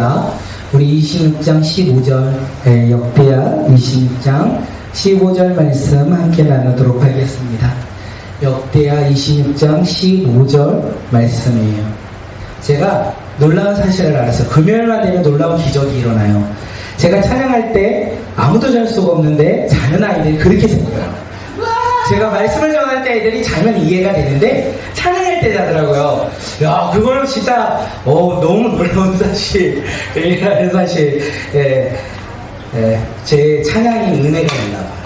하겠습니다. 우리 26장 15절, 역대하 26장 15절 말씀 함께 나누도록 하겠습니다. 역대하 26장 15절 말씀이에요. 제가 놀라운 사실을 알았어요. 금요일만 되면 놀라운 기적이 일어나요. 제가 찬양할 때 아무도 잘 수가 없는데 자는 아이들이 그렇게 생겨요. 제가 말씀을 전할 때 애들이 자면 이해가 되는데 찬양할 때 자더라고요. 야, 그거는 진짜 너무 놀라운 사실이라는 사실. 제 찬양이 은혜가 있나 봐요.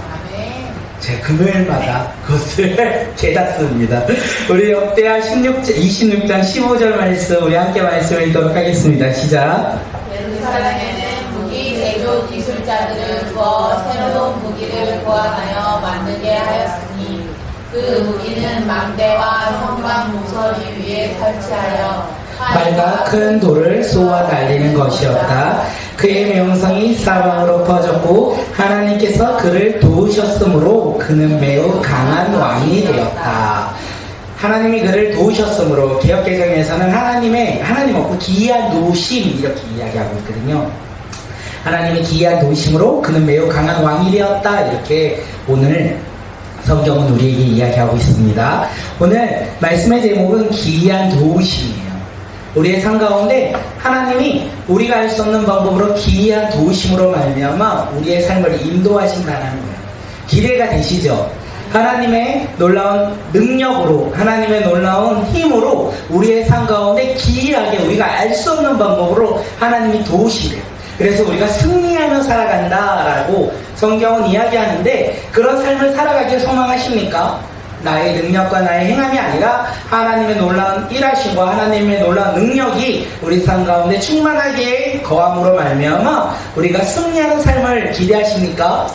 제 금요일마다 그것을 깨닫습니다. 우리 역대하 26장 15절 말씀 우리 함께 말씀을 읽도록 하겠습니다. 시작. 예루살렘에는 무기 제조 기술자들을 두어 새로운 무기를 보완하여 만들게 하였으니 그 무기는 망대와 성막 모서리 위에 설치하여 활과 큰 돌을 쏘아 달리는 것이었다. 그의 명성이 사방으로 퍼졌고 하나님께서 그를 도우셨으므로 그는 매우 강한 왕이 되었다. 하나님이 그를 도우셨으므로 개역개정에서는 하나님 없고 기이한 도우심 이렇게 이야기하고 있거든요. 하나님의 기이한 도우심으로 그는 매우 강한 왕이 되었다. 이렇게 오늘 성경은 우리에게 이야기하고 있습니다. 오늘 말씀의 제목은 기이한 도우심이에요. 우리의 삶 가운데 하나님이 우리가 알 수 없는 방법으로 기이한 도우심으로 말미암아 우리의 삶을 인도하신다는 거예요. 기대가 되시죠? 하나님의 놀라운 능력으로, 하나님의 놀라운 힘으로 우리의 삶 가운데 기이하게 우리가 알 수 없는 방법으로 하나님이 도우시래요. 그래서 우리가 승리하며 살아간다라고 성경은 이야기하는데, 그런 삶을 살아가길 소망하십니까? 나의 능력과 나의 행함이 아니라 하나님의 놀라운 일하심과 하나님의 놀라운 능력이 우리 삶 가운데 충만하게 거함으로 말미암아 우리가 승리하는 삶을 기대하십니까?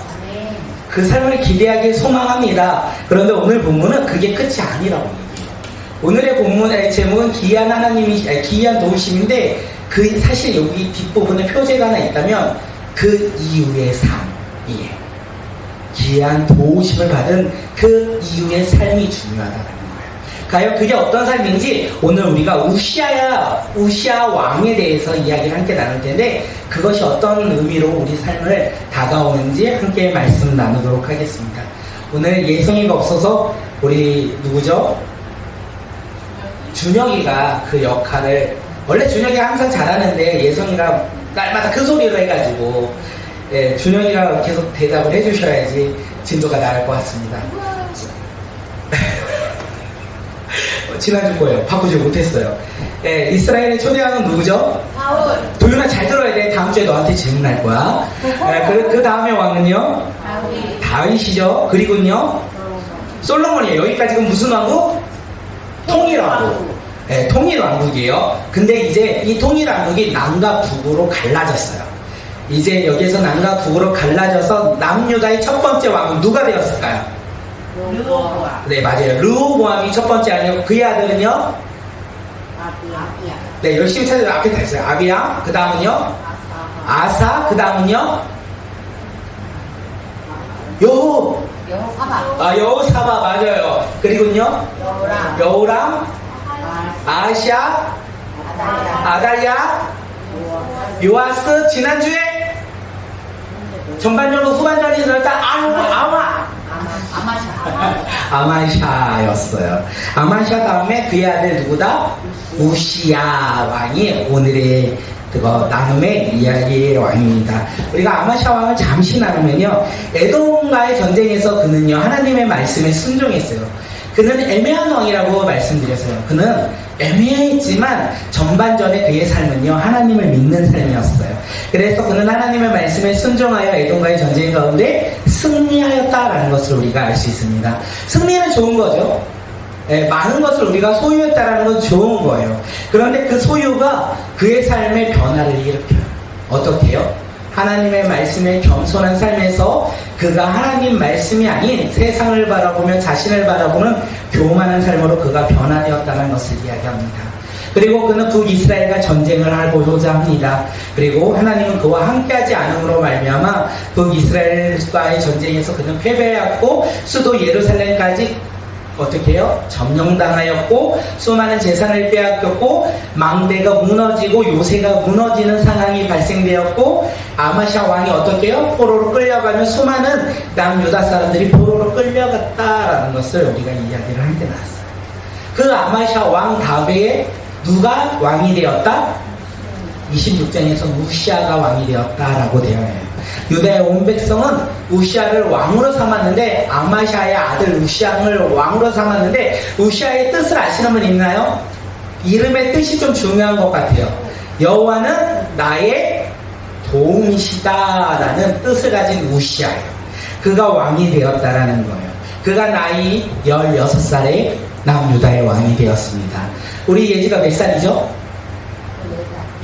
그 삶을 기대하길 소망합니다. 그런데 오늘 본문은 그게 끝이 아니라고 얘기해요. 오늘의 본문의 제목은 기이한 도우심인데, 그 사실 여기 뒷부분에 표제가 하나 있다면 그 이후의 삶이에요. 기이한 도우심을 받은 그 이후의 삶이 중요하다는 거예요. 과연 그게 어떤 삶인지 오늘 우리가 우시아 왕에 대해서 이야기를 함께 나눌 텐데, 그것이 어떤 의미로 우리 삶을 다가오는지 함께 말씀 나누도록 하겠습니다. 오늘 예성이가 없어서 우리 누구죠? 준혁이가 그 역할을, 원래 준혁이가 항상 잘하는데 예성이가 날마다 큰 소리로 해가지고 준혁이가 계속 대답을 해주셔야지 진도가 나을 것 같습니다. 지난주 거예요. 바꾸지 못했어요. 이스라엘의 초대왕은 누구죠? 사울. 도윤아 잘 들어야 돼. 다음 주에 너한테 질문할 거야. 그 다음에 왕은요? 다윗이죠. 그리고요? 솔로몬이에요. 여기까지는 무슨 왕국? 통일왕국. 통일왕국이에요. 근데 이제 이 통일왕국이 남과 북으로 갈라졌어요. 이제 여기에서 남과 북으로 갈라져서 남유다의 첫 번째 왕은 누가 되었을까요? 르호보암. 네, 맞아요. 르호보암이 첫 번째 아니고 그의 아들은요? 아비야. 네, 열심히 찾아서 앞에 다 있어요. 아비야. 그 다음은요? 아사. 그 다음은요? 여호사바. 맞아요. 그리고요? 여호람. 아시아. 아달랴. 요아스. 지난주에 전반전으로 후반전이 들었다. 아마샤였어요. 아마샤 다음에 그의 아들 누구다? 우시야 왕이 오늘의 나눔의 이야기의 왕입니다. 우리가 아마샤 왕을 잠시 나누면요, 에돔과의 전쟁에서 그는요 하나님의 말씀에 순종했어요. 그는 애매한 왕이라고 말씀드렸어요. 그는 애매했지만 전반전에 그의 삶은요 하나님을 믿는 삶이었어요. 그래서 그는 하나님의 말씀에 순종하여 에돔과의 전쟁 가운데 승리하였다라는 것을 우리가 알 수 있습니다. 승리는 좋은 거죠. 많은 것을 우리가 소유했다라는 건 좋은 거예요. 그런데 그 소유가 그의 삶의 변화를 일으켜요. 어떻게요? 하나님의 말씀에 겸손한 삶에서 그가 하나님 말씀이 아닌 세상을 바라보며 자신을 바라보는 교만한 삶으로 그가 변화되었다는 것을 이야기합니다. 그리고 그는 북이스라엘과 전쟁을 하고자 합니다. 그리고 하나님은 그와 함께하지 않음으로 말미암아 북이스라엘과의 전쟁에서 그는 패배하고 수도 예루살렘까지 어떻게 해요? 점령당하였고 수많은 재산을 빼앗겼고 망대가 무너지고 요새가 무너지는 상황이 발생되었고 아마샤 왕이 어떻게 해요? 포로로 끌려가면 수많은 남유다 사람들이 포로로 끌려갔다라는 것을 우리가 이야기를 한 데 나왔어요. 그 아마샤 왕 다음에 누가 왕이 되었다? 26장에서 우시아가 왕이 되었다라고 되어 있어요. 유다의 온 백성은 우시아를 왕으로 삼았는데 아마샤의 아들 우시아를 왕으로 삼았는데 우시아의 뜻을 아시는 분 있나요? 이름의 뜻이 좀 중요한 것 같아요. 여호와는 나의 도움이시다라는 뜻을 가진 우시아예요. 그가 왕이 되었다라는 거예요. 그가 나이 16살에 남유다의 왕이 되었습니다. 우리 예지가 몇 살이죠?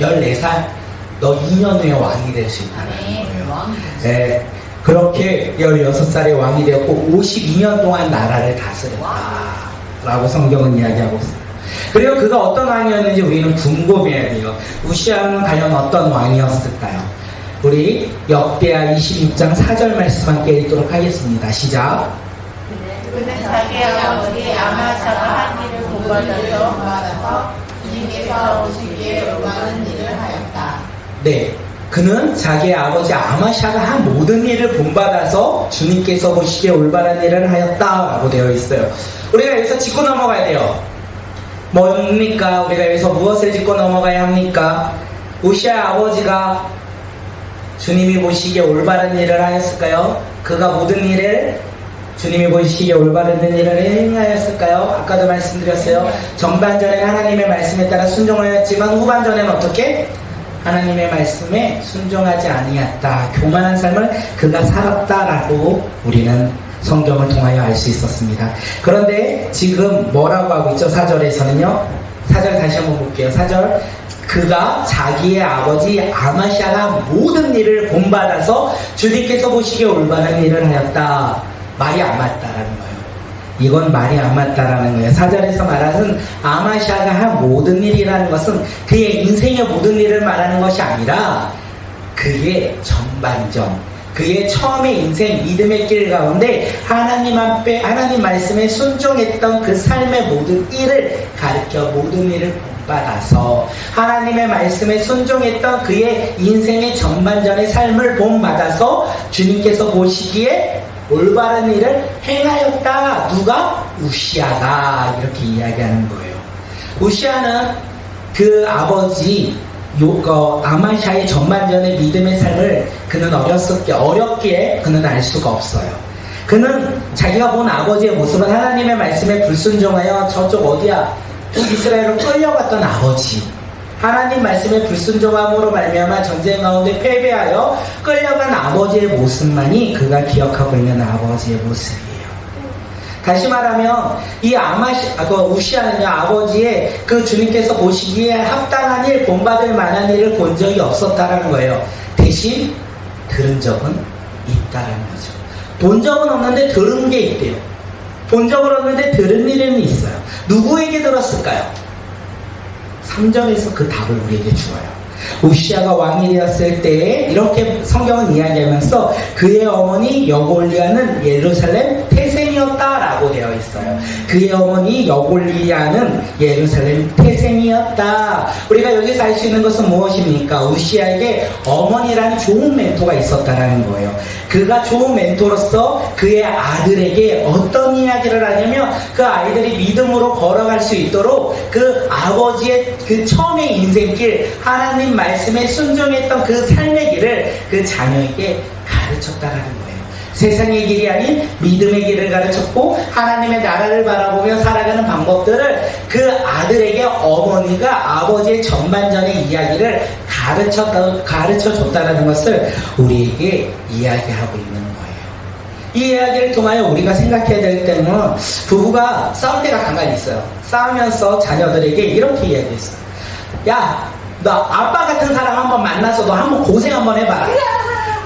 14살. 너 2년 후에 왕이 될 수 있다는 거예요. 네, 그렇게 16살에 왕이 되었고 52년 동안 나라를 다스렸다 라고 성경은 이야기하고 있어요. 그리고 그가 어떤 왕이었는지 우리는 궁금해야 돼요. 우시아는 과연 어떤 왕이었을까요? 우리 역대하 26장 4절 말씀 함께 읽도록 하겠습니다. 시작. 그는 자기 아버지 아마샤가 한 일을 본받아서 주님께서 오시기에 요구하는 일을 하였다. 네, 그는 자기 아버지 아마샤가 한 모든 일을 본받아서 주님께서 보시기에 올바른 일을 하였다라고 되어 있어요. 우리가 여기서 짚고 넘어가야 돼요. 뭡니까? 우리가 여기서 무엇을 짚고 넘어가야 합니까? 우시아 아버지가 주님이 보시기에 올바른 일을 하였을까요? 그가 모든 일을 주님이 보시기에 올바른 일을 행하였을까요? 아까도 말씀드렸어요. 전반전에는 하나님의 말씀에 따라 순종하였지만 후반전에는 어떻게? 하나님의 말씀에 순종하지 아니했다. 교만한 삶을 그가 살았다라고 우리는 성경을 통하여 알 수 있었습니다. 그런데 지금 뭐라고 하고 있죠? 4절에서는요. 4절 다시 한번 볼게요. 4절. 그가 자기의 아버지 아마샤가 모든 일을 본받아서 주님께서 보시기에 올바른 일을 하였다. 말이 안 맞다라는 거예요. 이건 말이 안 맞다라는 거예요. 4절에서 말하는 아마샤가 한 모든 일이라는 것은 그의 인생의 모든 일을 말하는 것이 아니라 그의 전반전, 그의 처음의 인생 믿음의 길 가운데 하나님 앞에 하나님 말씀에 순종했던 그 삶의 모든 일을 가르쳐 모든 일을 본받아서 하나님의 말씀에 순종했던 그의 인생의 전반전의 삶을 본받아서 주님께서 보시기에 올바른 일을 행하였다. 누가? 우시아가 이렇게 이야기하는 거예요. 우시아는 그 아버지 아마샤의 전반전의 믿음의 삶을 그는 어렵게 그는 알 수가 없어요. 그는 자기가 본 아버지의 모습은 하나님의 말씀에 불순종하여 저쪽 어디야? 북이스라엘로 끌려갔던 아버지, 하나님 말씀에 불순종함으로 말미암아 전쟁 가운데 패배하여 끌려간 아버지의 모습만이 그가 기억하고 있는 아버지의 모습이에요. 다시 말하면 이 우시아는요, 아버지의 그 주님께서 보시기에 합당한 일, 본받을 만한 일을 본 적이 없었다라는 거예요. 대신 들은 적은 있다라는 거죠. 본 적은 없는데 들은 게 있대요. 본 적은 없는데 들은 일은 있어요. 누구에게 들었을까요? 3절에서 그 답을 우리에게 주어요. 우시아가 왕이 되었을 때에 이렇게 성경은 이야기하면서 그의 어머니 여골리아는 예루살렘 태생이었다라고 되어 있어요. 그의 어머니 여골리아는 예루살렘 태생이었다. 우리가 여기서 알 수 있는 것은 무엇입니까? 우시아에게 어머니라는 좋은 멘토가 있었다라는 거예요. 그가 좋은 멘토로서 그의 아들에게 어떤 이야기를 하냐면 그 아이들이 믿음으로 걸어갈 수 있도록 그 아버지의 그 처음의 인생길 하나님 말씀에 순종했던 그 삶의 길을 그 자녀에게 가르쳤다라는 거예요. 세상의 길이 아닌 믿음의 길을 가르쳤고 하나님의 나라를 바라보며 살아가는 방법들을 그 아들에게 어머니가 아버지의 전반전의 이야기를 가르쳐줬다는 것을 우리에게 이야기하고 있는 거예요. 이 이야기를 통하여 우리가 생각해야 될 때는 부부가 싸울 때가 간간히 있어요. 싸우면서 자녀들에게 이렇게 이야기했어요. 야, 너 아빠 같은 사람 한번 만나서 너 한번 고생 한번 해봐.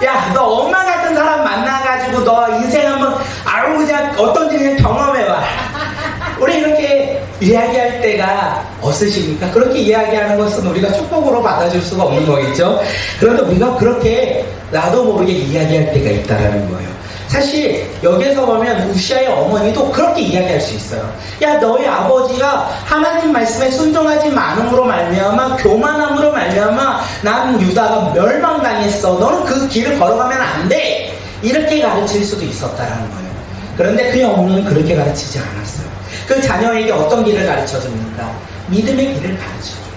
야, 너 엄마 같은 사람 만나가지고 너 인생 한번 그냥 어떤지 그냥 경험해봐. 우리 이렇게 이야기할 때가 없으십니까? 그렇게 이야기하는 것은 우리가 축복으로 받아줄 수가 없는 거겠죠. 그런데 우리가 그렇게 나도 모르게 이야기할 때가 있다라는 거예요. 사실 여기에서 보면 우시아의 어머니도 그렇게 이야기할 수 있어요. 야, 너희 아버지가 하나님 말씀에 순종하지 않음으로 말미암아 교만함으로 말미암아 난 유다가 멸망당했어. 너는 그 길을 걸어가면 안 돼. 이렇게 가르칠 수도 있었다라는 거예요. 그런데 그의 어머니는 그렇게 가르치지 않았어요. 그 자녀에게 어떤 길을 가르쳐 줍니까? 믿음의 길을 가르쳐 줘요.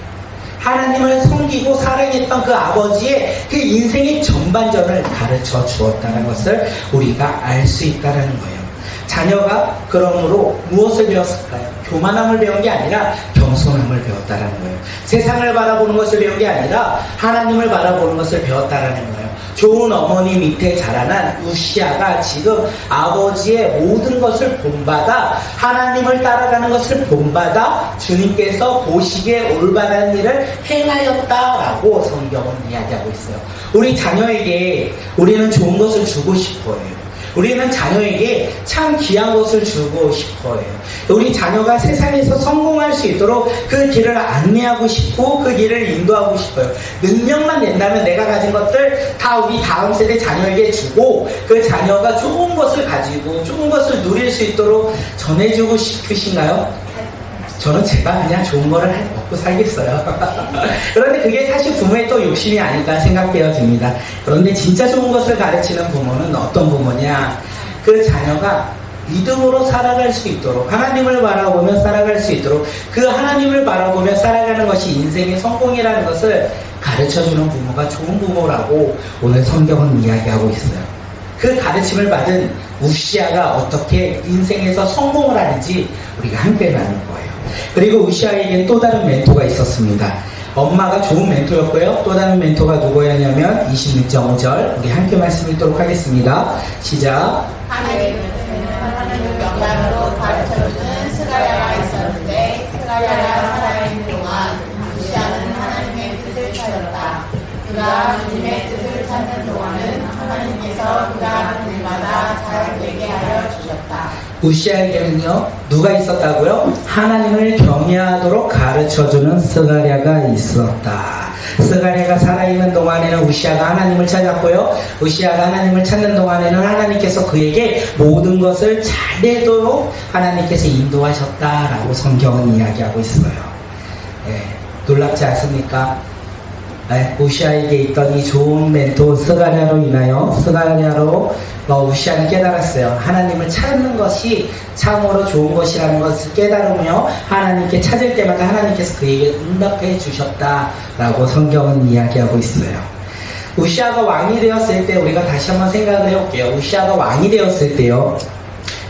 하나님을 섬기고 사랑했던 그 아버지의 그 인생의 전반전을 가르쳐 주었다는 것을 우리가 알 수 있다는 거예요. 자녀가 그러므로 무엇을 배웠을까요? 교만함을 배운 게 아니라 겸손함을 배웠다는 거예요. 세상을 바라보는 것을 배운 게 아니라 하나님을 바라보는 것을 배웠다는 거예요. 좋은 어머니 밑에 자라난 우시아가 지금 아버지의 모든 것을 본받아 하나님을 따라가는 것을 본받아 주님께서 보시기에 올바른 일을 행하였다라고 성경은 이야기하고 있어요. 우리 자녀에게 우리는 좋은 것을 주고 싶어요. 우리는 자녀에게 참 귀한 것을 주고 싶어요. 우리 자녀가 세상에서 성공할 수 있도록 그 길을 안내하고 싶고 그 길을 인도하고 싶어요. 능력만 낸다면 내가 가진 것들 다 우리 다음 세대 자녀에게 주고 그 자녀가 좋은 것을 가지고 좋은 것을 누릴 수 있도록 전해주고 싶으신가요? 저는 제가 그냥 좋은 거를 먹고 살겠어요. 그런데 그게 사실 부모의 또 욕심이 아닐까 생각되어집니다. 그런데 진짜 좋은 것을 가르치는 부모는 어떤 부모냐? 그 자녀가 믿음으로 살아갈 수 있도록 하나님을 바라보며 살아갈 수 있도록 그 하나님을 바라보며 살아가는 것이 인생의 성공이라는 것을 가르쳐주는 부모가 좋은 부모라고 오늘 성경은 이야기하고 있어요. 그 가르침을 받은 우시아가 어떻게 인생에서 성공을 하는지 우리가 함께 나눌 거예요. 그리고 우시아에게는 또 다른 멘토가 있었습니다. 엄마가 좋은 멘토였고요. 또 다른 멘토가 누구였냐면 26.5절 우리 함께 말씀 읽도록 하겠습니다. 시작. 하나님을 명랑으로 가르쳐주는 스가랴가 있었는데 스가랴가 살아있는 동안 우시아는 하나님의 뜻을 찾았다. 그가 주님의 뜻을 찾는 동안은 하나님께서 그가 하는 일마다 잘 되게 하여 주셨다. 우시아에게는요 누가 있었다고요? 하나님을 경외하도록 가르쳐주는 스가랴가 있었다. 스가랴가 살아있는 동안에는 우시아가 하나님을 찾았고요. 우시아가 하나님을 찾는 동안에는 하나님께서 그에게 모든 것을 잘 되도록 하나님께서 인도하셨다라고 성경은 이야기하고 있어요. 네, 놀랍지 않습니까? 네, 우시아에게 있던 이 좋은 멘토 스가랴로 인하여 스가랴로 우시아는 깨달았어요. 하나님을 찾는 것이 참으로 좋은 것이라는 것을 깨달으며 하나님께 찾을 때마다 하나님께서 그에게 응답해 주셨다라고 성경은 이야기하고 있어요. 우시아가 왕이 되었을 때 우리가 다시 한번 생각을 해볼게요. 우시아가 왕이 되었을 때요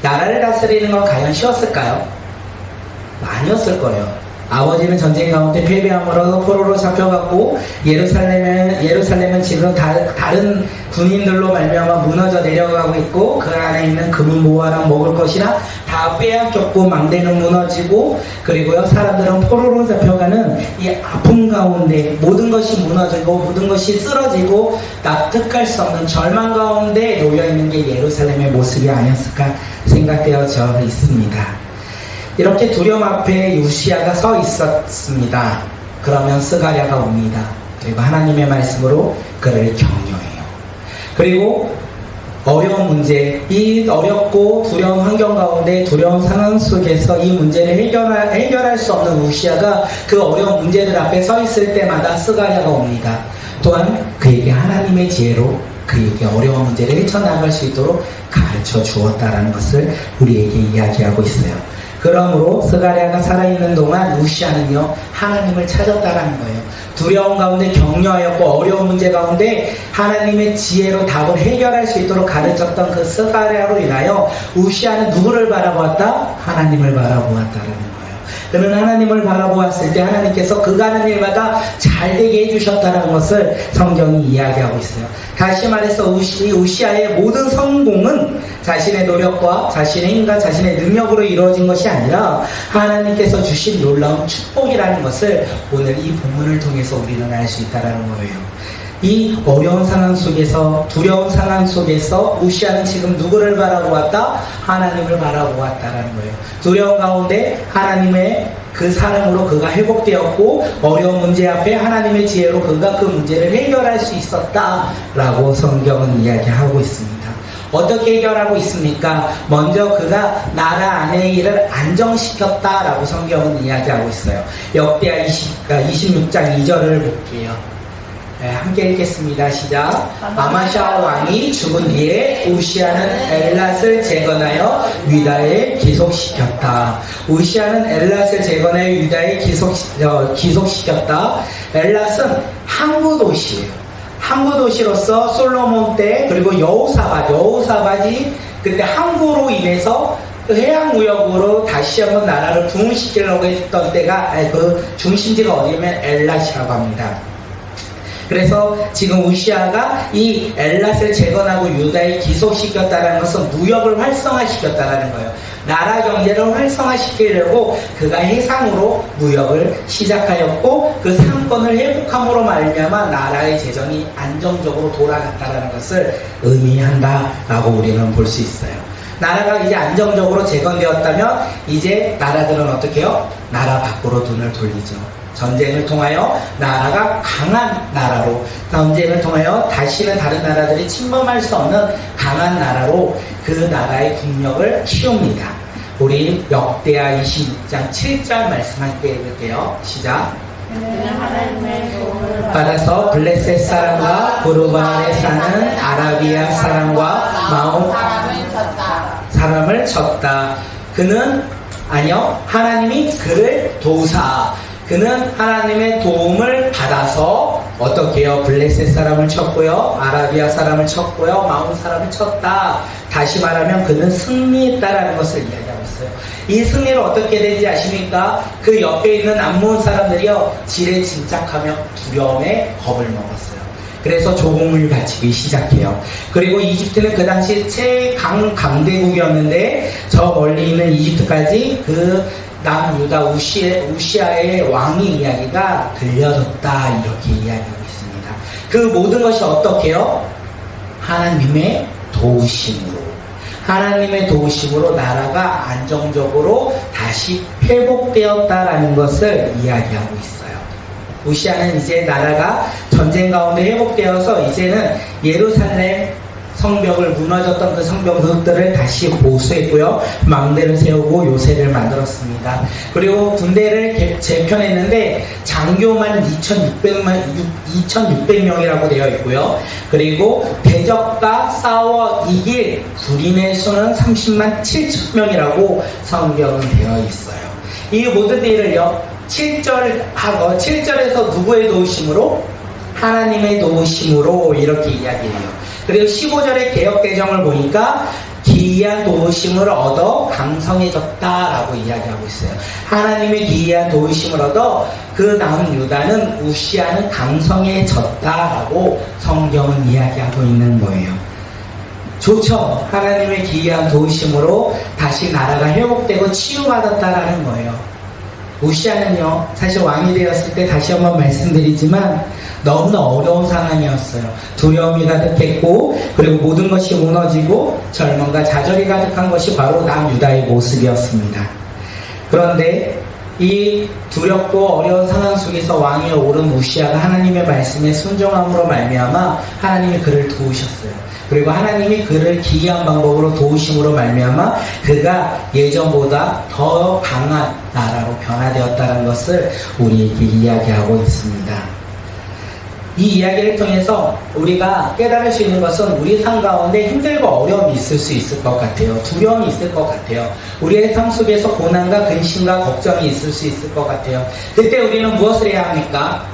나라를 다스리는 건 과연 쉬웠을까요? 아니었을 거예요. 아버지는 전쟁 가운데 패배함으로 포로로 잡혀갔고 예루살렘은 지금 다른 군인들로 말미암아 무너져 내려가고 있고 그 안에 있는 금은 모아랑 먹을 것이나 다 빼앗겼고 망대는 무너지고 그리고요 사람들은 포로로 잡혀가는 이 아픔 가운데 모든 것이 무너지고 모든 것이 쓰러지고 납득할 수 없는 절망 가운데 놓여있는 게 예루살렘의 모습이 아니었을까 생각되어져 있습니다. 이렇게 두려움 앞에 우시아가 서 있었습니다. 그러면 스가랴가 옵니다. 그리고 하나님의 말씀으로 그를 격려해요. 그리고 어려운 문제, 이 어렵고 두려운 환경 가운데 두려운 상황 속에서 이 문제를 해결할 수 없는 우시아가 그 어려운 문제들 앞에 서 있을 때마다 스가랴가 옵니다. 또한 그에게 하나님의 지혜로 그에게 어려운 문제를 헤쳐나갈 수 있도록 가르쳐 주었다라는 것을 우리에게 이야기하고 있어요. 그러므로 스가랴가 살아있는 동안 우시아는요 하나님을 찾았다라는 거예요. 두려움 가운데 격려하였고 어려운 문제 가운데 하나님의 지혜로 답을 해결할 수 있도록 가르쳤던 그 스가랴로 인하여 우시아는 누구를 바라보았다? 하나님을 바라보았다라는 거예요. 그는 하나님을 바라보았을 때 하나님께서 그가 하는 일마다 잘되게 해주셨다는 것을 성경이 이야기하고 있어요. 다시 말해서 우시아의 모든 성공은 자신의 노력과 자신의 힘과 자신의 능력으로 이루어진 것이 아니라 하나님께서 주신 놀라운 축복이라는 것을 오늘 이 본문을 통해서 우리는 알 수 있다는 거예요. 이 어려운 상황 속에서 두려운 상황 속에서 우시아는 지금 누구를 바라보았다? 하나님을 바라보았다라는 거예요. 두려운 가운데 하나님의 그 사랑으로 그가 회복되었고 어려운 문제 앞에 하나님의 지혜로 그가 그 문제를 해결할 수 있었다라고 성경은 이야기하고 있습니다. 어떻게 해결하고 있습니까? 먼저 그가 나라 안의 일을 안정시켰다라고 성경은 이야기하고 있어요. 역대하 26장 2절을 볼게요. 네, 함께 읽겠습니다. 시작. 아마샤 왕이 죽은 뒤에 우시아는 엘랏을 재건하여 유다에 기속시켰다. 우시아는 엘랏을 재건하여 유다에 기속시켰다. 엘랏은 항구 도시예요. 항구 도시로서 솔로몬 때 그리고 여호사밧이 그때 항구로 인해서 해양 무역으로 다시 한번 나라를 부흥시키려고 했던 때가 그 중심지가 어디냐면 엘랏이라고 합니다. 그래서 지금 우시아가 이 엘랏을 재건하고 유다에 기속시켰다는 것은 무역을 활성화시켰다는 거예요. 나라 경제를 활성화시키려고 그가 해상으로 무역을 시작하였고 그 상권을 회복함으로 말미암아 나라의 재정이 안정적으로 돌아갔다는 것을 의미한다라고 우리는 볼 수 있어요. 나라가 이제 안정적으로 재건되었다면 이제 나라들은 어떻게 해요? 나라 밖으로 눈을 돌리죠. 전쟁을 통하여 나라가 강한 나라로, 전쟁을 통하여 다시는 다른 나라들이 침범할 수 없는 강한 나라로 그 나라의 국력을 키웁니다. 우리 역대하 26장 7절 말씀 함께 읽을게요. 시작. 받아서 블레셋 사람과 부르바에 사는 아라비아 사람과 마온 사람을 쳤다. 그는 하나님이 그를 도우사. 그는 하나님의 도움을 받아서 어떻게 해요? 블레셋 사람을 쳤고요. 아라비아 사람을 쳤고요. 마온 사람을 쳤다. 다시 말하면 그는 승리했다라는 것을 이야기하고 있어요. 이 승리를 어떻게 되는지 아십니까? 그 옆에 있는 암몬 사람들이요. 지레 짐작하며 두려움에 겁을 먹었어요. 그래서 조공을 바치기 시작해요. 그리고 이집트는 그 당시 최강대국이었는데 저 멀리 있는 이집트까지 그 남유다 우시아의 왕의 이야기가 들려졌다 이렇게 이야기하고 있습니다. 그 모든 것이 어떻게 해요? 하나님의 도우심으로 나라가 안정적으로 다시 회복되었다라는 것을 이야기하고 있어요. 우시아는 이제 나라가 전쟁 가운데 회복되어서 이제는 예루살렘 성벽을 무너졌던 그 성벽들을 다시 보수했고요. 망대를 세우고 요새를 만들었습니다. 그리고 군대를 재편했는데 장교만 2,600명이라고 되어 있고요. 그리고 대적과 싸워 이길 군인의 수는 30만 7천 명이라고 성경은 되어 있어요. 이 모든 일을요. 7절에서 누구의 도우심으로? 하나님의 도우심으로 이렇게 이야기해요. 그리고 15절의 개역개정을 보니까 기이한 도우심을 얻어 강성해졌다라고 이야기하고 있어요. 하나님의 기이한 도우심을 얻어 그 남은 유다는 우시아는 강성해졌다라고 성경은 이야기하고 있는 거예요. 좋죠. 하나님의 기이한 도우심으로 다시 나라가 회복되고 치유받았다라는 거예요. 우시아는요, 사실 왕이 되었을 때 다시 한번 말씀드리지만 너무나 어려운 상황이었어요. 두려움이 가득했고 그리고 모든 것이 무너지고 절망과 좌절이 가득한 것이 바로 남유다의 모습이었습니다. 그런데 이 두렵고 어려운 상황 속에서 왕위에 오른 우시아가 하나님의 말씀에 순종함으로 말미암아 하나님이 그를 도우셨어요. 그리고 하나님이 그를 기이한 방법으로 도우심으로 말미암아 그가 예전보다 더 강한 나라로 변화되었다는 것을 우리에게 이야기하고 있습니다. 이 이야기를 통해서 우리가 깨달을 수 있는 것은 우리 삶 가운데 힘들고 어려움이 있을 수 있을 것 같아요. 두려움이 있을 것 같아요. 우리의 삶 속에서 고난과 근심과 걱정이 있을 수 있을 것 같아요. 그때 우리는 무엇을 해야 합니까?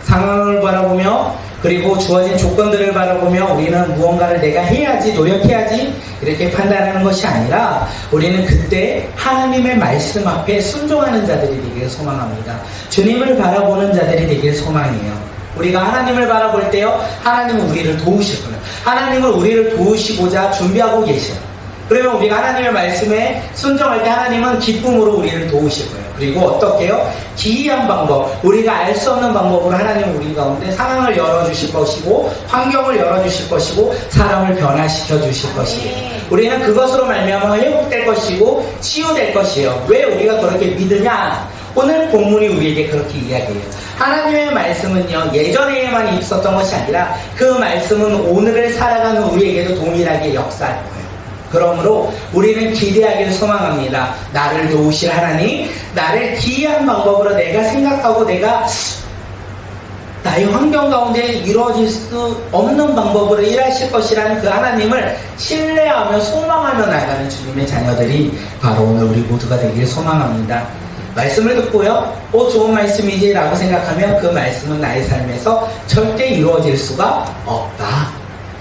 상황을 바라보며 그리고 주어진 조건들을 바라보며 우리는 무언가를 내가 해야지, 노력해야지 이렇게 판단하는 것이 아니라 우리는 그때 하나님의 말씀 앞에 순종하는 자들이 되기를 소망합니다. 주님을 바라보는 자들이 되기를 소망해요. 우리가 하나님을 바라볼 때요, 하나님은 우리를 도우실 거예요. 하나님은 우리를 도우시고자 준비하고 계셔요. 그러면 우리가 하나님의 말씀에 순종할 때 하나님은 기쁨으로 우리를 도우실 거예요. 그리고 어떻게 해요? 기이한 방법, 우리가 알 수 없는 방법으로 하나님은 우리 가운데 상황을 열어주실 것이고 환경을 열어주실 것이고 사람을 변화시켜 주실 것이에요. 우리는 그것으로 말미암아 회복될 것이고 치유될 것이에요. 왜 우리가 그렇게 믿으냐? 오늘 본문이 우리에게 그렇게 이야기해요. 하나님의 말씀은요, 예전에만 있었던 것이 아니라 그 말씀은 오늘을 살아가는 우리에게도 동일하게 역사할 거예요. 그러므로 우리는 기대하기를 소망합니다. 나를 도우실 하나님, 나를 기이한 방법으로 내가 생각하고 내가 나의 환경 가운데 이루어질 수 없는 방법으로 일하실 것이라는 그 하나님을 신뢰하며 소망하며 나가는 주님의 자녀들이 바로 오늘 우리 모두가 되길 소망합니다. 말씀을 듣고요, 좋은 말씀이지 라고 생각하면 그 말씀은 나의 삶에서 절대 이루어질 수가 없다.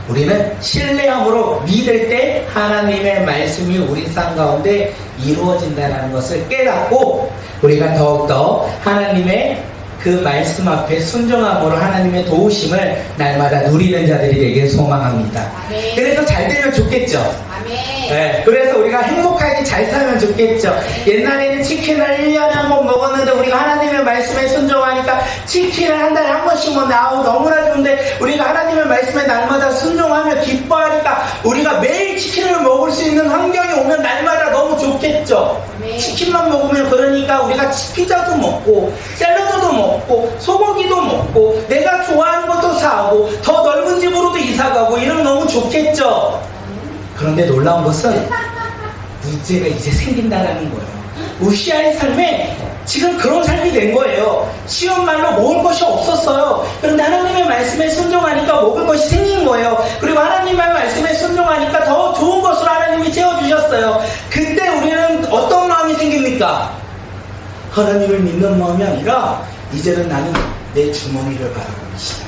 우리는 신뢰함으로 믿을 때 하나님의 말씀이 우리 삶 가운데 이루어진다는 것을 깨닫고 우리가 더욱더 하나님의 그 말씀 앞에 순종함으로 하나님의 도우심을 날마다 누리는 자들이 되길 소망합니다. 아멘. 그래서 잘 되면 좋겠죠. 아멘. 네, 그래서 우리가 행복하게 잘 살면 좋겠죠. 옛날에는 치킨을 1년에 한 번 먹었는데 우리가 하나님의 말씀에 순종하니까 치킨을 한 달에 한 번씩 나오고 너무나 좋은데 우리가 하나님의 말씀에 날마다 순종하며 기뻐하니까 우리가 매일 치킨을 먹을 수 있는 환경이 오면 날마다 너무 좋겠죠. 네. 치킨만 먹으면 그러니까 우리가 피자도 먹고 샐러드도 먹고 소고기도 먹고 내가 좋아하는 것도 사고 더 넓은 집으로도 이사가고 이러면 너무 좋겠죠. 그런데 놀라운 것은 문제가 이제 생긴다라는 거예요. 우시아의 삶에 지금 그런 삶이 된 거예요. 쉬운 말로 먹을 것이 없었어요. 그런데 하나님의 말씀에 순종하니까 먹을 것이 생긴 거예요. 그리고 하나님의 말씀에 순종하니까 더 좋은 것으로 하나님이 채워주셨어요. 그때 우리는 어떤 마음이 생깁니까? 하나님을 믿는 마음이 아니라 이제는 나는 내 주머니를 바라보기 시작해요.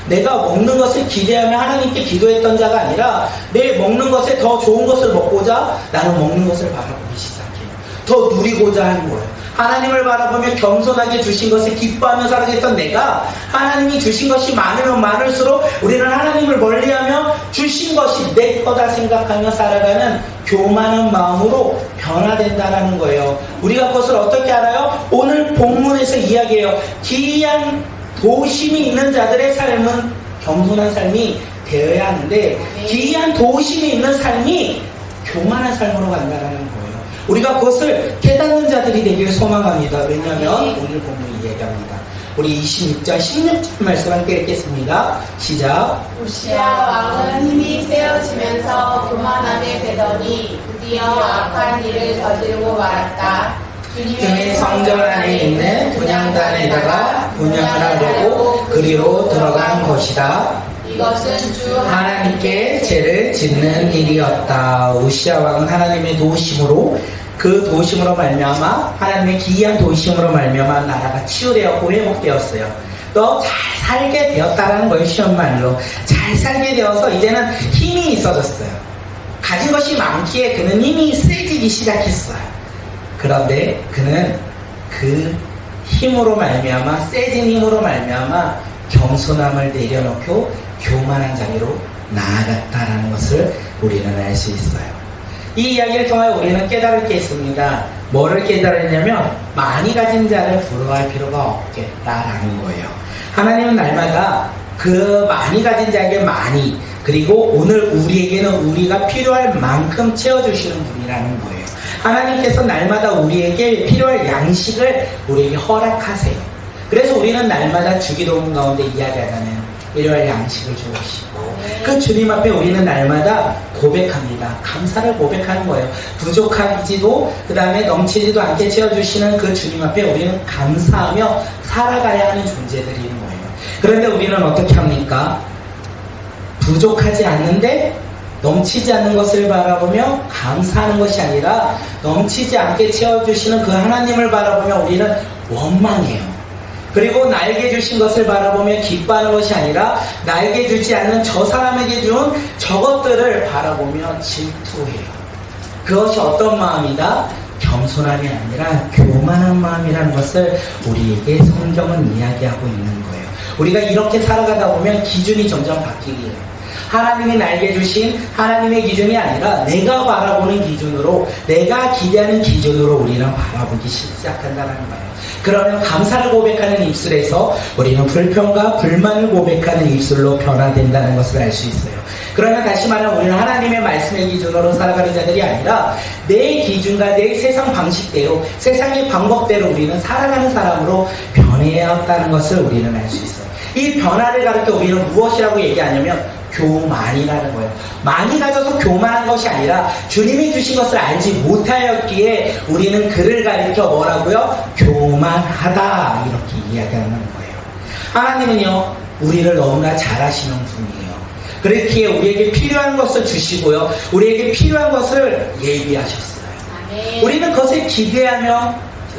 내가 먹는 것을 기대하며 하나님께 기도했던 자가 아니라 내 먹는 것에 더 좋은 것을 먹고자 나는 먹는 것을 바라보기 시작해요. 더 누리고자 하는 거예요. 하나님을 바라보며 겸손하게 주신 것을 기뻐하며 살아갔던 내가 하나님이 주신 것이 많으면 많을수록 우리는 하나님을 멀리하며 주신 것이 내 거다 생각하며 살아가는 교만한 마음으로 변화된다는 거예요. 우리가 그것을 어떻게 알아요? 오늘 본문에서 이야기해요. 기이한 도심이 있는 자들의 삶은 겸손한 삶이 되어야 하는데 기이한 도심이 있는 삶이 교만한 삶으로 간다는 거예요. 우리가 그것을 깨닫는 자들이 되길 소망합니다. 왜냐하면 오늘 본문이 이야기합니다. 우리 26장 16절 말씀 함께 읽겠습니다. 시작. 우시아 왕은 힘이 세어지면서 교만하게 되더니 드디어 악한 일을 저지르고 말았다. 주님의 성전 안에 있는 분향단에다가 분향을 하려고 그리로 들어간 것이다. 이것은 주 하나님께 죄를 짓는 일이었다. 우시아 왕은 하나님의 도우심으로 그 도우심으로 말미암아 하나님의 기이한 도우심으로 말미암아 나라가 치유되었고 회복되었어요. 또 잘 살게 되었다라는 거예요. 쉬운 말로 잘 살게 되어서 이제는 힘이 있어졌어요. 가진 것이 많기에 그는 힘이 세지기 시작했어요. 그런데 그는 그 힘으로 말미암아 세진 힘으로 말미암아 겸손함을 내려놓고 교만한 자리로 나아갔다라는 것을 우리는 알 수 있어요. 이 이야기를 통하여 우리는 깨달을 게 있습니다. 뭐를 깨달았냐면 많이 가진 자를 부러워할 필요가 없겠다라는 거예요. 하나님은 날마다 그 많이 가진 자에게 많이 그리고 오늘 우리에게는 우리가 필요할 만큼 채워주시는 분이라는 거예요. 하나님께서 날마다 우리에게 필요할 양식을 우리에게 허락하세요. 그래서 우리는 날마다 주기도문 가운데 이야기하잖아요. 필요할 양식을 주시고 그 주님 앞에 우리는 날마다 고백합니다. 감사를 고백하는 거예요. 부족하지도 그 다음에 넘치지도 않게 채워주시는 그 주님 앞에 우리는 감사하며 살아가야 하는 존재들인 거예요. 그런데 우리는 어떻게 합니까? 부족하지 않는데 넘치지 않는 것을 바라보며 감사하는 것이 아니라 넘치지 않게 채워주시는 그 하나님을 바라보며 우리는 원망해요. 그리고 나에게 주신 것을 바라보며 기뻐하는 것이 아니라 나에게 주지 않는 저 사람에게 준 저것들을 바라보며 질투해요. 그것이 어떤 마음이다? 겸손함이 아니라 교만한 마음이라는 것을 우리에게 성경은 이야기하고 있는 거예요. 우리가 이렇게 살아가다 보면 기준이 점점 바뀌게요. 하나님이 나에게 주신 하나님의 기준이 아니라 내가 바라보는 기준으로 내가 기대하는 기준으로 우리는 바라보기 시작한다는 거예요. 그러면 감사를 고백하는 입술에서 우리는 불평과 불만을 고백하는 입술로 변화된다는 것을 알 수 있어요. 그러면 다시 말하면 우리는 하나님의 말씀의 기준으로 살아가는 자들이 아니라 내 기준과 내 세상 방식대로, 세상의 방법대로 우리는 살아가는 사람으로 변해야 한다는 것을 우리는 알 수 있어요. 이 변화를 가르쳐 우리는 무엇이라고 얘기하냐면 교만이라는 거예요. 많이 가져서 교만한 것이 아니라 주님이 주신 것을 알지 못하였기에 우리는 그를 가리켜 뭐라고요? 교만하다, 이렇게 이야기하는 거예요. 하나님은요, 우리를 너무나 잘 아시는 분이에요. 그렇기에 우리에게 필요한 것을 주시고요, 우리에게 필요한 것을 예비하셨어요. 아멘. 우리는 그것을 기대하며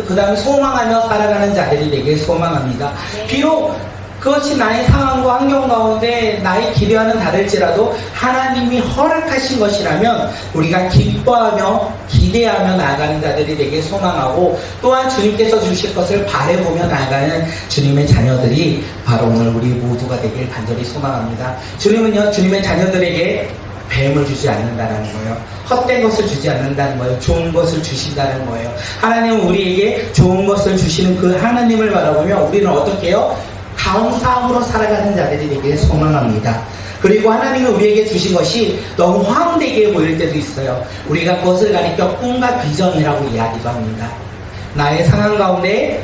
그 다음에 소망하며 살아가는 자들이 되길 소망합니다. 비록 그것이 나의 상황과 환경 가운데 나의 기대와는 다를지라도 하나님이 허락하신 것이라면 우리가 기뻐하며 기대하며 나아가는 자들이 되길 소망하고, 또한 주님께서 주실 것을 바라보며 나아가는 주님의 자녀들이 바로 오늘 우리 모두가 되길 간절히 소망합니다. 주님은요, 주님의 자녀들에게 뱀을 주지 않는다는 거예요. 헛된 것을 주지 않는다는 거예요. 좋은 것을 주신다는 거예요. 하나님은 우리에게 좋은 것을 주시는 그 하나님을 바라보며 우리는 어떻게 해요? 감사함으로 살아가는 자들이 되길 소망합니다. 그리고 하나님은 우리에게 주신 것이 너무 황되게 보일 때도 있어요. 우리가 그것을 가리켜 꿈과 비전이라고 이야기도 합니다. 나의 상황 가운데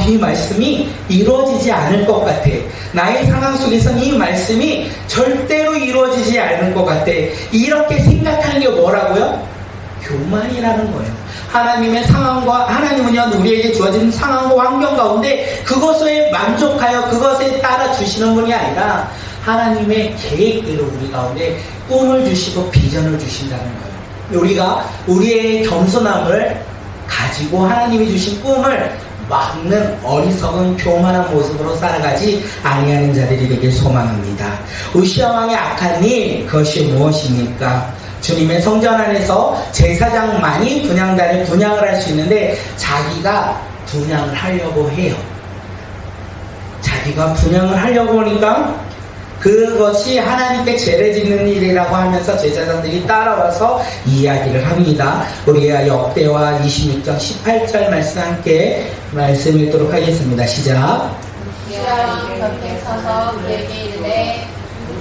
이 말씀이 이루어지지 않을 것 같아. 나의 상황 속에서는 이 말씀이 절대로 이루어지지 않을 것 같아. 이렇게 생각하는 게 뭐라고요? 교만이라는 거예요. 하나님의 상황과, 하나님은요, 우리에게 주어진 상황과 환경 가운데 그것에 만족하여 그것에 따라 주시는 분이 아니라 하나님의 계획대로 우리 가운데 꿈을 주시고 비전을 주신다는 거예요. 우리가 우리의 겸손함을 가지고 하나님이 주신 꿈을 막는 어리석은 교만한 모습으로 살아가지 아니하는 자들이 되길 소망합니다. 우시아 왕의 악한 일, 그것이 무엇입니까? 주님의 성전 안에서 제사장만이 분향단에 분향을 할 수 있는데 자기가 분향을 하려고 해요. 자기가 분향을 하려고 하니까 그것이 하나님께 죄를 짓는 일이라고 하면서 제사장들이 따라와서 이야기를 합니다. 우리가 역대와 26장 18절 말씀 함께 말씀 읽도록 하겠습니다. 시작. 우시아왕 곁에 서서 그에게 이르되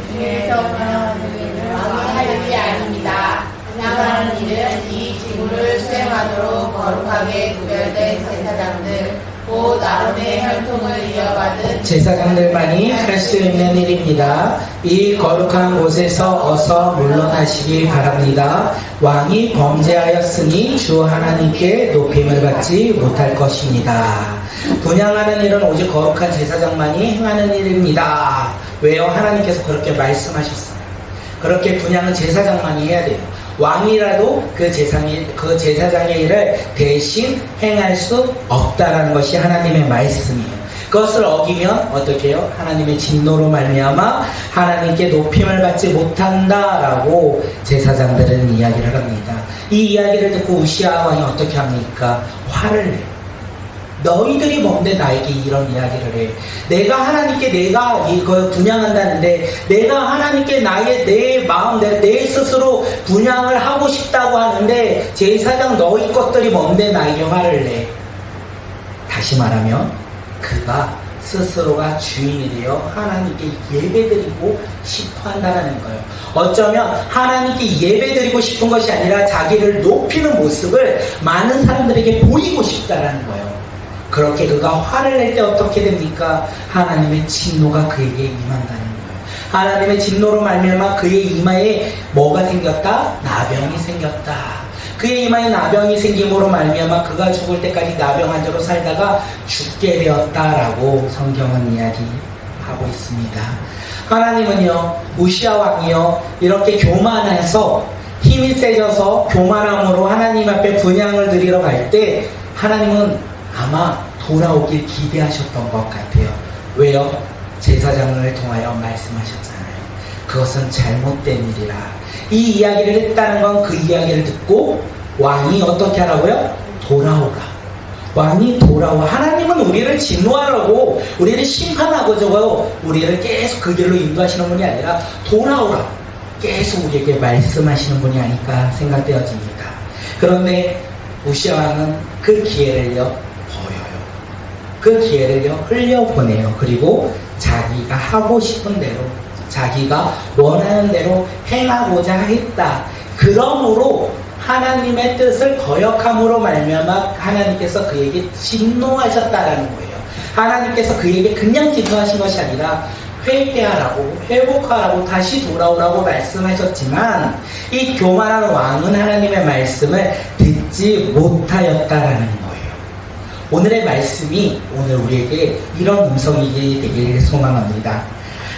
주님께서 분향하는 일을 왕이 할 일이 아닙니다. 분향하는 일은 이 직무를 수행하도록 거룩하게 구별된 제사장들 곧 아론의 혈통을 이어받은 제사장들만이 할 수 있는 일입니다. 이 거룩한 곳에서 어서 물러나시기 바랍니다. 왕이 범죄하였으니 주 하나님께 높임을 받지 못할 것입니다. 분향하는 일은 오직 거룩한 제사장만이 행하는 일입니다. 왜요? 하나님께서 그렇게 말씀하셨어요. 그렇게 분향은 제사장만이 해야 돼요. 왕이라도 그 제사장의 일을 대신 행할 수 없다라는 것이 하나님의 말씀이에요. 그것을 어기면 어떻게 해요? 하나님의 진노로 말미암아 하나님께 높임을 받지 못한다라고 제사장들은 이야기를 합니다. 이 이야기를 듣고 우시아 왕이 어떻게 합니까? 화를 내요. 너희들이 뭔데 나에게 이런 이야기를 해? 내가 하나님께 내가 이걸 분향한다는데 내가 하나님께 내 마음대로 내 스스로 분향을 하고 싶다고 하는데 제사장 너희 것들이 뭔데 나에게 화를 내? 다시 말하면 그가 스스로가 주인이 되어 하나님께 예배드리고 싶어 한다는 거예요. 어쩌면 하나님께 예배드리고 싶은 것이 아니라 자기를 높이는 모습을 많은 사람들에게 보이고 싶다는 거예요. 그렇게 그가 화를 낼 때 어떻게 됩니까? 하나님의 진노가 그에게 임한다는 거예요. 하나님의 진노로 말미암아 그의 이마에 뭐가 생겼다? 나병이 생겼다. 그의 이마에 나병이 생김으로 말미암아 그가 죽을 때까지 나병 환자로 살다가 죽게 되었다라고 성경은 이야기하고 있습니다. 하나님은요, 우시아 왕이요, 이렇게 교만해서 힘이 세져서 교만함으로 하나님 앞에 분향을 드리러 갈 때 하나님은 아마 돌아오길 기대하셨던 것 같아요. 왜요? 제사장을 통하여 말씀하셨잖아요. 그것은 잘못된 일이라. 이 이야기를 했다는 건 그 이야기를 듣고 왕이 어떻게 하라고요? 돌아오라. 왕이 돌아와. 하나님은 우리를 진노하라고, 우리를 심판하고저고 우리를 계속 그 길로 인도하시는 분이 아니라 돌아오라. 계속 우리에게 말씀하시는 분이 아닐까 생각되어집니다. 그런데 우시아 왕은 그 기회를요, 그 기회를요 흘려보내요. 그리고 자기가 하고 싶은 대로 자기가 원하는 대로 행하고자 했다. 그러므로 하나님의 뜻을 거역함으로 말미암아 하나님께서 그에게 진노하셨다라는 거예요. 하나님께서 그에게 그냥 진노하신 것이 아니라 회개하라고, 회복하라고, 다시 돌아오라고 말씀하셨지만 이 교만한 왕은 하나님의 말씀을 듣지 못하였다라는 거예요. 오늘의 말씀이 오늘 우리에게 이런 음성이 되기를 소망합니다.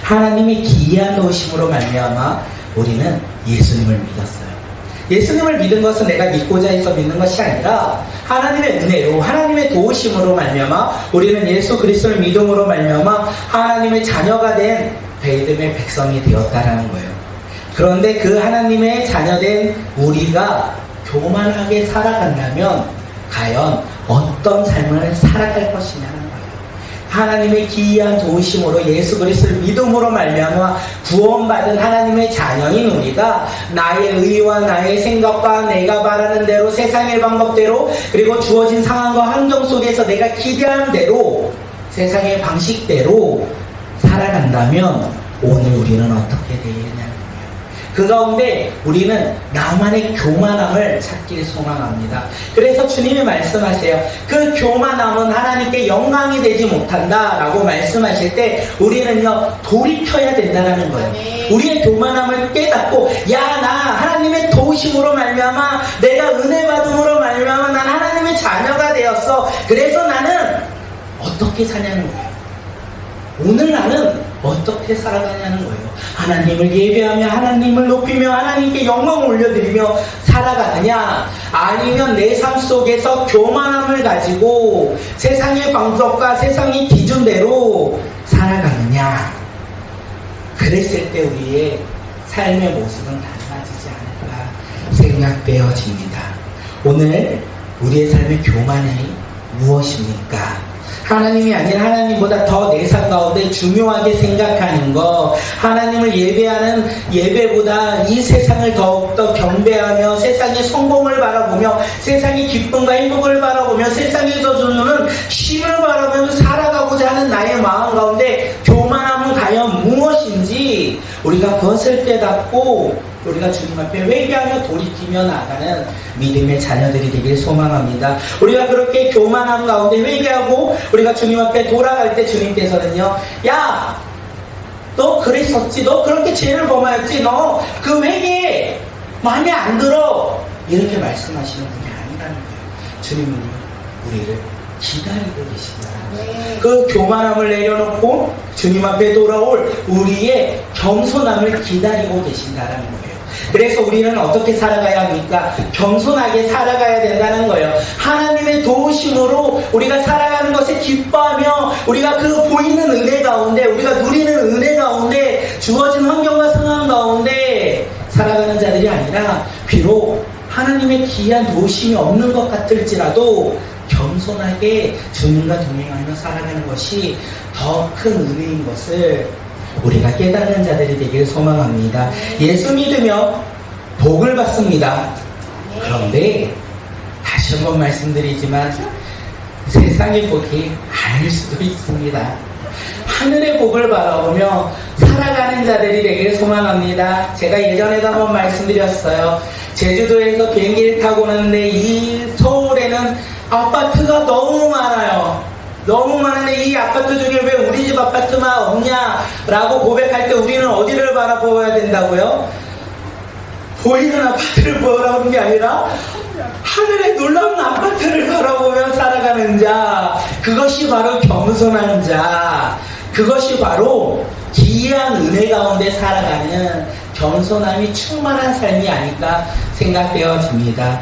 하나님이 기이한 도우심으로 말미암아 우리는 예수님을 믿었어요. 예수님을 믿은 것은 내가 믿고자 해서 믿는 것이 아니라 하나님의 은혜로, 하나님의 도우심으로 말미암아 우리는 예수 그리스도를 믿음으로 말미암아 하나님의 자녀가 된 믿음의 백성이 되었다라는 거예요. 그런데 그 하나님의 자녀된 우리가 교만하게 살아간다면 과연 어떤 삶을 살아갈 것이냐는 거예요. 하나님의 기이한 도우심으로 예수 그리스도를 믿음으로 말미암아 구원받은 하나님의 자녀인 우리가 나의 의와 나의 생각과 내가 바라는 대로 세상의 방법대로 그리고 주어진 상황과 환경 속에서 내가 기대하는 대로 세상의 방식대로 살아간다면 오늘 우리는 어떻게 되느냐는 거예요. 그 가운데 우리는 나만의 교만함을 찾기를 소망합니다. 그래서 주님이 말씀하세요. 그 교만함은 하나님께 영광이 되지 못한다라고 말씀하실 때 우리는요 돌이켜야 된다는 거예요. 우리의 교만함을 깨닫고 야, 나 하나님의 도우심으로 말미암아 내가 은혜 받음으로 말미암아 난 하나님의 자녀가 되었어. 그래서 나는 어떻게 사냐는 거예요. 오늘 나는 어떻게 살아가냐는 거예요. 하나님을 예배하며 하나님을 높이며 하나님께 영광을 올려드리며 살아가느냐, 아니면 내 삶 속에서 교만함을 가지고 세상의 방법과 세상의 기준대로 살아가느냐. 그랬을 때 우리의 삶의 모습은 달라지지 않을까 생각되어집니다. 오늘 우리의 삶의 교만이 무엇입니까? 하나님이 아닌 하나님보다 더 내 삶 가운데 중요하게 생각하는 것, 하나님을 예배하는 예배보다 이 세상을 더욱더 경배하며 세상의 성공을 바라보며 세상의 기쁨과 행복을 바라보며 세상에서 주는 쉼을 바라보며 살아가고자 하는 나의 마음 가운데 교만함은 과연 무엇인지 우리가 그것을 깨닫고 우리가 주님 앞에 회개하며 돌이키며 나가는 믿음의 자녀들이 되길 소망합니다. 우리가 그렇게 교만함 가운데 회개하고 우리가 주님 앞에 돌아갈 때 주님께서는요, 야, 너 그랬었지, 너 그렇게 죄를 범하였지, 너 그 회개 마음에 안 들어, 이렇게 말씀하시는 분이 아니라는 거예요. 주님은 우리를 기다리고 계십니다. 그 교만함을 내려놓고 주님 앞에 돌아올 우리의 겸손함을 기다리고 계신다는 거예요. 그래서 우리는 어떻게 살아가야 합니까? 겸손하게 살아가야 된다는 거예요. 하나님의 도우심으로 우리가 살아가는 것에 기뻐하며 우리가 그 보이는 은혜 가운데, 우리가 누리는 은혜 가운데, 주어진 환경과 상황 가운데 살아가는 자들이 아니라 비록 하나님의 기이한 도우심이 없는 것 같을지라도 겸손하게 주님과 동행하며 살아가는 것이 더 큰 은혜인 것을 우리가 깨닫는 자들이 되길 소망합니다. 예수 믿으며 복을 받습니다. 그런데 다시 한번 말씀드리지만 세상의 복이 아닐 수도 있습니다. 하늘의 복을 바라보며 살아가는 자들이 되길 소망합니다. 제가 예전에도 한번 말씀드렸어요. 제주도에서 비행기를 타고 오는데 이 서울에는 아파트가 너무 많아요. 너무 많은데 이 아파트 중에 왜 우리 집 아파트만 없냐라고 고백할 때 우리는 어디를 바라보아야 된다고요? 보이는 아파트를 보라는 게 아니라 하늘의 놀라운 아파트를 바라보며 살아가는 자, 그것이 바로 겸손한 자, 그것이 바로 기이한 은혜 가운데 살아가는 겸손함이 충만한 삶이 아닐까 생각되어집니다.